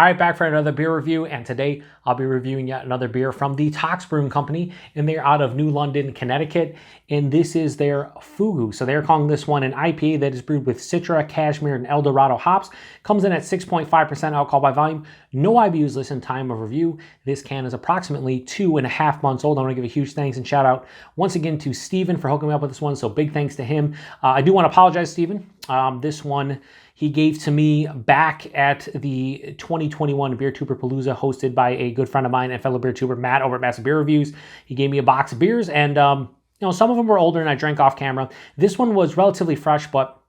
All right, back for another beer review, and today I'll be reviewing yet another beer from the Tox Brewing Company, and they're out of New London, Connecticut, and this is their Fugu. So they're calling this one an IPA that is brewed with Citra, Cashmere, and El Dorado hops. Comes in at 6.5% alcohol by volume. No IBUs listed time of review. This can is approximately 2.5 months old. I want to give a huge thanks and shout out once again to Steven for hooking me up with this one, so big thanks to him. I do want to apologize, Steven. This one he gave to me back at the 2021 Beer Tuber Palooza, hosted by a good friend of mine and fellow beer tuber, Matt, over at Massive Beer Reviews. He gave me a box of beers, and some of them were older and I drank off camera. This one was relatively fresh, but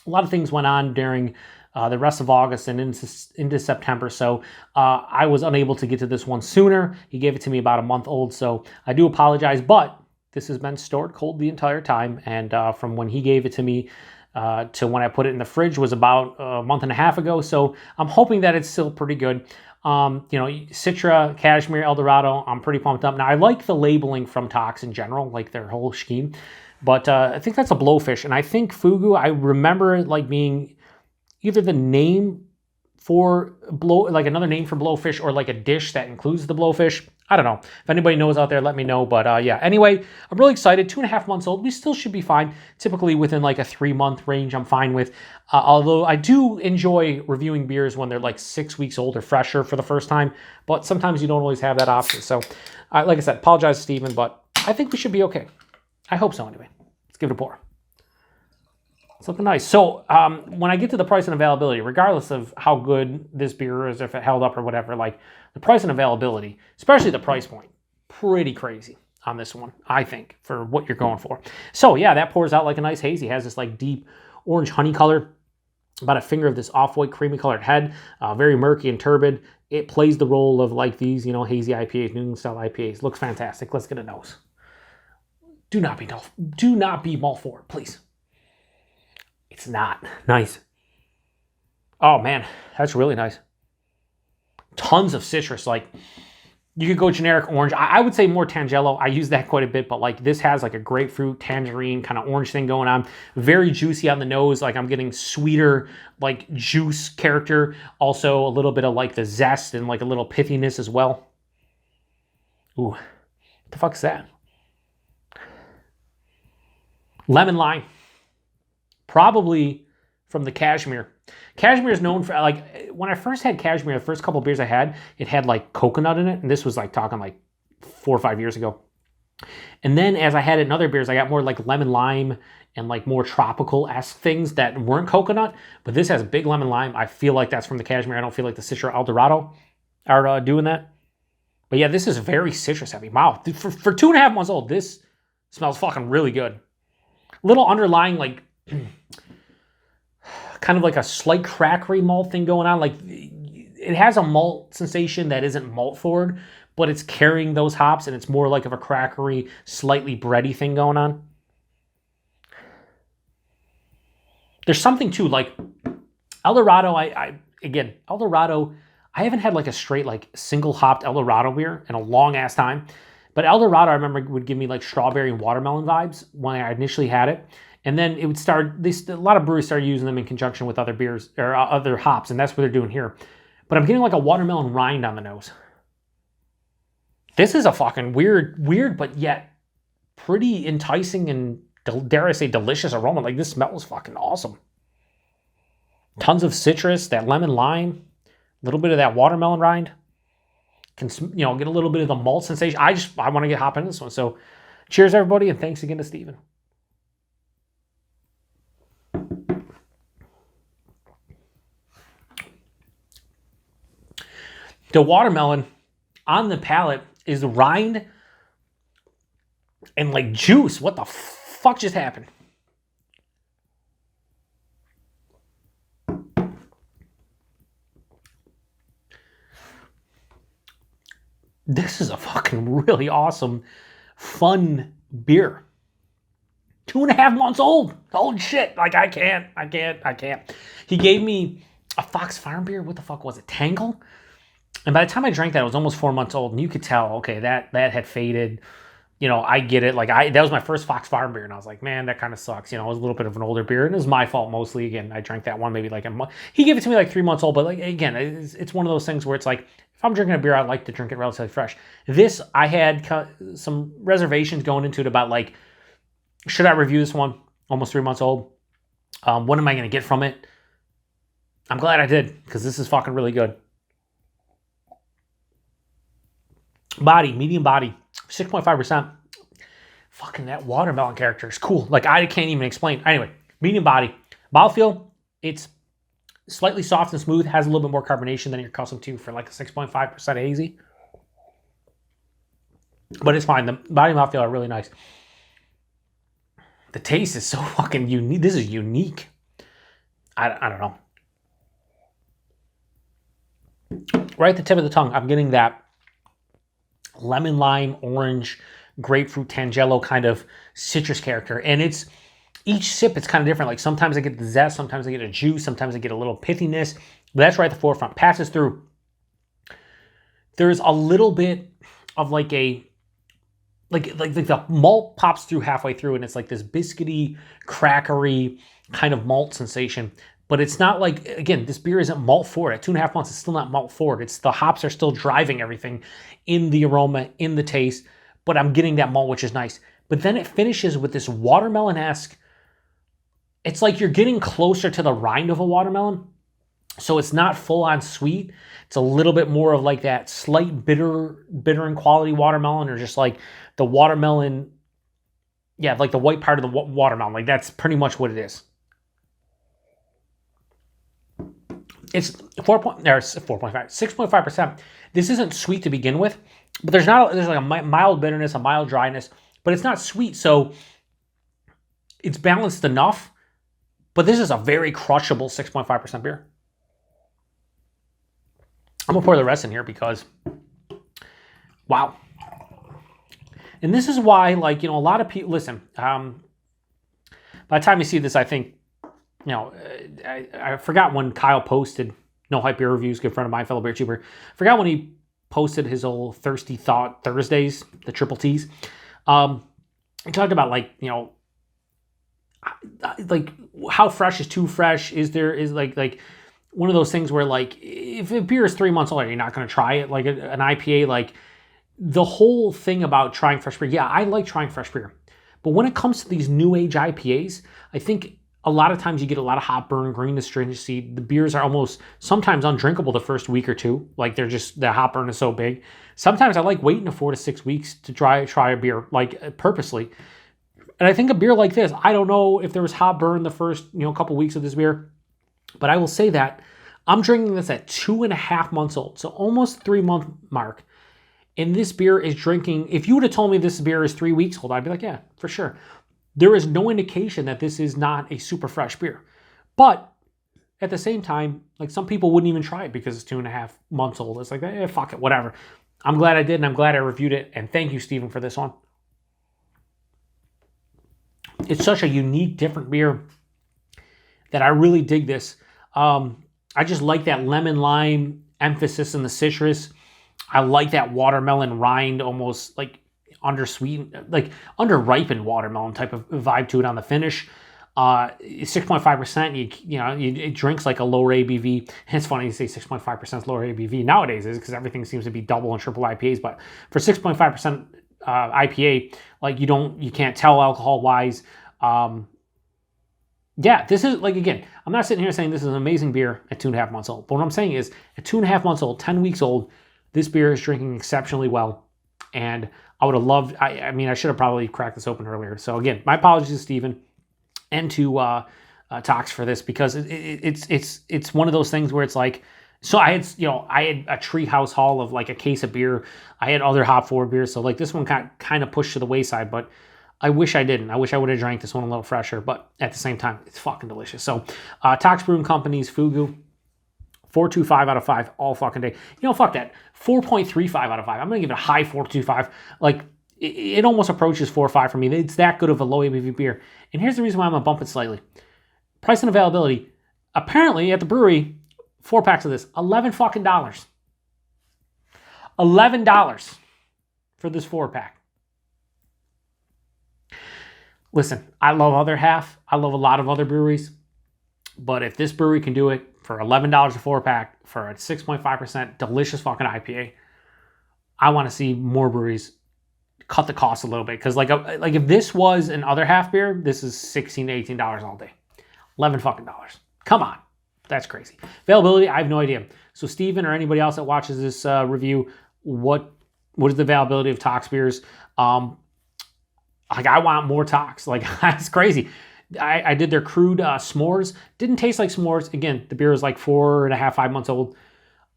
a lot of things went on during the rest of August and into September, so I was unable to get to this one sooner. He gave it to me about a month old, so I do apologize, but this has been stored cold the entire time, and from when he gave it to me to when I put it in the fridge was about a month and a half ago, so I'm hoping that it's still pretty good. Citra, Cashmere, El Dorado, I'm pretty pumped up. Now, I like the labeling from Tox in general, like their whole scheme, but I think that's a blowfish, and I think Fugu, I remember it like being either the name for like another name for blowfish, or like a dish that includes the blowfish. I don't know. If anybody knows out there, let me know. But yeah, anyway, I'm really excited. 2.5 months old. We still should be fine. Typically within like a 3-month range, I'm fine with. Although I do enjoy reviewing beers when they're like 6 weeks old or fresher for the first time. But sometimes you don't always have that option. So like I said, apologize, Steven, but I think we should be okay. I hope so anyway. Let's give it a pour. It's looking nice. So when I get to the price and availability, regardless of how good this beer is, if it held up or whatever, like the price and availability, especially the price point, pretty crazy on this one, I think, for what you're going for. So yeah, that pours out like a nice hazy. It has this like deep orange honey color, about a finger of this off-white creamy colored head, very murky and turbid. It plays the role of like these, hazy IPAs, New England style IPAs. Looks fantastic. Let's get a nose. Do not be malt forward, please. It's not nice. Oh man, that's really nice. Tons of citrus. Like, you could go generic orange. I would say more Tangelo. I use that quite a bit, but like this has like a grapefruit, tangerine kind of orange thing going on. Very juicy on the nose. Like I'm getting sweeter, like juice character. Also a little bit of like the zest and like a little pithiness as well. Ooh, what the fuck is that? Lemon lime. Probably from the Cashmere. Cashmere is known for, like, when I first had Cashmere, the first couple of beers I had, it had like coconut in it. And this was like talking like 4 or 5 years ago. And then as I had it in other beers, I got more like lemon lime and like more tropical-esque things that weren't coconut. But this has big lemon lime. I feel like that's from the Cashmere. I don't feel like the Citra El Dorado are doing that. But yeah, this is very citrus heavy. Wow. For 2.5 months old, this smells fucking really good. Little underlying like kind of like a slight crackery malt thing going on. Like it has a malt sensation that isn't malt forward, but it's carrying those hops, and it's more like of a crackery, slightly bready thing going on. There's something too, like El Dorado. El Dorado, I haven't had like a straight like single hopped El Dorado beer in a long ass time, but El Dorado I remember would give me like strawberry and watermelon vibes when I initially had it. And then it would start, a lot of breweries started using them in conjunction with other beers, or other hops, and that's what they're doing here. But I'm getting like a watermelon rind on the nose. This is a fucking weird, but yet pretty enticing and, dare I say, delicious aroma. Like, this smells fucking awesome. Tons of citrus, that lemon lime, a little bit of that watermelon rind. Can, get a little bit of the malt sensation. I want to get hop into this one. So cheers, everybody, and thanks again to Steven. The watermelon on the palate is rind and like juice. What the fuck just happened? This is a fucking really awesome, fun beer. 2.5 months old. Holy shit. Like, I can't. He gave me a Fox Farm beer. What the fuck was it? Tangle? And by the time I drank that, it was almost 4 months old. And you could tell, okay, that had faded. you know, I get it. Like that was my first Fox Farm beer, and I was like, man, that kind of sucks. You know, it was a little bit of an older beer, and it was my fault mostly. Again, I drank that one maybe like a month. He gave it to me like 3 months old, but like again, it's one of those things where it's like, if I'm drinking a beer, I like to drink it relatively fresh. This, I had some reservations going into it about like, should I review this one? Almost 3 months old. What am I going to get from it? I'm glad I did, because this is fucking really good. Body, medium body, 6.5%. Fucking that watermelon character is cool. Like, I can't even explain. Anyway, medium body. Mouthfeel, it's slightly soft and smooth, has a little bit more carbonation than you're accustomed to for like a 6.5% hazy. But it's fine. The body and mouthfeel are really nice. The taste is so fucking unique. This is unique. I don't know. Right at the tip of the tongue, I'm getting that lemon, lime, orange, grapefruit, tangelo kind of citrus character. And it's, each sip, it's kind of different. Like sometimes I get the zest, sometimes I get a juice, sometimes I get a little pithiness. But that's right at the forefront. Passes through. There's a little bit of like a, like the malt pops through halfway through, and it's like this biscuity, crackery kind of malt sensation. But it's not like, again, this beer isn't malt forward. At 2.5 months, it's still not malt forward. It's the hops are still driving everything in the aroma, in the taste. But I'm getting that malt, which is nice. But then it finishes with this watermelon-esque. It's like you're getting closer to the rind of a watermelon. So it's not full-on sweet. It's a little bit more of like that slight bitter in quality watermelon, or just like the watermelon, yeah, like the white part of the watermelon. Like that's pretty much what it is. It's 6.5%. This isn't sweet to begin with, but there's like a mild bitterness, a mild dryness, but it's not sweet. So it's balanced enough, but this is a very crushable 6.5% beer. I'm gonna pour the rest in here because, wow. And this is why, like, you know, a lot of people, listen, by the time you see this, I think, you know, I forgot when Kyle posted No Hype Beer Reviews, good friend of mine, fellow beer tuber. I forgot when he posted his old Thirsty Thought Thursdays, the triple T's. He talked about, like, you know, like how fresh is too fresh? Is like one of those things where, like, if a beer is 3 months old, you're not going to try it. Like an IPA, like the whole thing about trying fresh beer. Yeah, I like trying fresh beer. But when it comes to these new age IPAs, I think a lot of times you get a lot of hop burn, green astringency. The beers are almost sometimes undrinkable the first week or two. Like they're just, the hop burn is so big. Sometimes I like waiting 4 to 6 weeks to try a beer, like purposely. And I think a beer like this, I don't know if there was hop burn the first, you know, couple weeks of this beer, but I will say that I'm drinking this at 2.5 months old. So almost 3 month mark. And this beer is drinking, if you would have told me this beer is 3 weeks old, I'd be like, yeah, for sure. There is no indication that this is not a super fresh beer. But at the same time, like some people wouldn't even try it because it's 2.5 months old. It's like, fuck it, whatever. I'm glad I did, and I'm glad I reviewed it. And thank you, Stephen, for this one. It's such a unique, different beer that I really dig this. I just like that lemon lime emphasis in the citrus. I like that watermelon rind, almost like undersweetened, like underripened watermelon type of vibe to it on the finish. 6.5%. You know, it drinks like a lower ABV. And it's funny you say 6.5% lower ABV nowadays, is because everything seems to be double and triple IPAs. But for 6.5% IPA, like you can't tell alcohol wise. Yeah, this is, like, again, I'm not sitting here saying this is an amazing beer at 2.5 months old. But what I'm saying is, at 2.5 months old, 10 weeks old, this beer is drinking exceptionally well. And I would have loved, I mean, I should have probably cracked this open earlier. So again, my apologies to Stephen and to Tox for this, because it's one of those things where it's like, so I had a treehouse haul of like a case of beer. I had other hop forward beers. So like this one kind of pushed to the wayside, but I wish I didn't. I wish I would have drank this one a little fresher, but at the same time, it's fucking delicious. So Tox Brewing Company's Fugu, 4.25 out of 5 all fucking day. You know, fuck that. 4.35 out of 5. I'm going to give it a high 4.25. Like, it almost approaches 4 or 5 for me. It's that good of a low ABV beer. And here's the reason why I'm going to bump it slightly. Price and availability. Apparently, at the brewery, 4 packs of this, $11 fucking dollars. $11 for this 4 pack. listen, I love other half. I love a lot of other breweries. But if this brewery can do it for $11 a 4-pack for a 6.5% delicious fucking IPA, I want to see more breweries cut the cost a little bit. Because like if this was an other half beer, this is $16 to $18 all day. 11 fucking dollars. Come on. That's crazy. Availability, I have no idea. So Steven or anybody else that watches this review, what is the availability of Tox beers? Like I want more Tox. Like it's crazy. I did their crude s'mores. Didn't taste like s'mores. Again, the beer was like 4.5, 5 months old.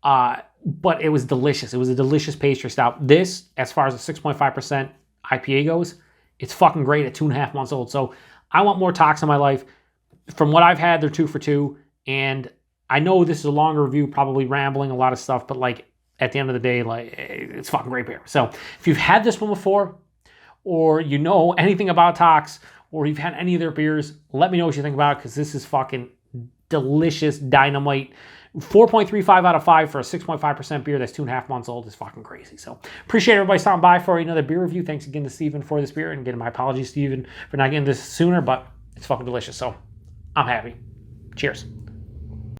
But it was delicious. It was a delicious pastry stout. This, as far as the 6.5% IPA goes, it's fucking great at 2.5 months old. So I want more Tox in my life. From what I've had, they're 2 for 2. And I know this is a longer review, probably rambling a lot of stuff, but like at the end of the day, like it's fucking great beer. So if you've had this one before, or you know anything about Tox, or you've had any of their beers, let me know what you think about it, because this is fucking delicious dynamite. 4.35 out of 5 for a 6.5% beer that's 2.5 months old is fucking crazy. So appreciate everybody stopping by for another beer review. Thanks again to Steven for this beer, and again, my apologies, Steven, for not getting this sooner, but it's fucking delicious. So I'm happy. Cheers.